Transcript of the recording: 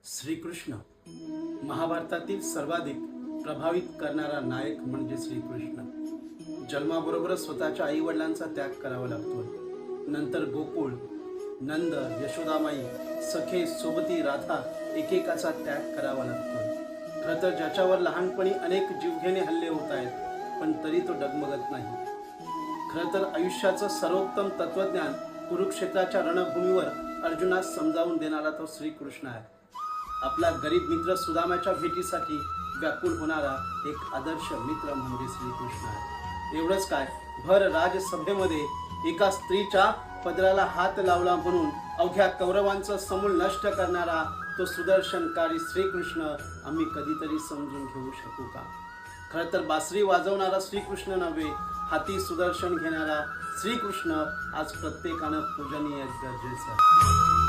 श्रीकृष्ण महाभारतातील सर्वाधिक प्रभावित करणारा नायक म्हणजे श्रीकृष्ण। जन्माबरोबर स्वतःच्या आई वडिलांचा त्याग करावा लागतो। नंतर गोकुळ, नंद, यशोदामाई, सखे, सोबती, राधा एकेकाचा त्याग करावा लागतो। खरं तर ज्याच्यावर लहानपणी अनेक जीवघेणे हल्ले होत आहेत, पण तरी तो डगमगत नाही। खरं तर आयुष्याचं सर्वोत्तम तत्वज्ञान कुरुक्षेत्राच्या रणभूमीवर अर्जुनास समजावून देणारा तो श्रीकृष्ण आहे। आपला गरीब मित्र सुदामाच्या भेटीसाठी व्याकुळ होणारा एक आदर्श मित्र म्हणजे श्रीकृष्ण आहे। एवढंच काय, भर राजसभेमध्ये एका स्त्रीच्या पदराला हात लावला म्हणून अवघ्या कौरवांचं समूळ नष्ट करणारा तो सुदर्शनकारी श्रीकृष्ण आम्ही कधीतरी समजून घेऊ शकू का? खरं तर बासरी वाजवणारा श्रीकृष्ण नव्हे, हाती सुदर्शन घेणारा श्रीकृष्ण आज प्रत्येकानं पूजनीय गरजेचं आहे।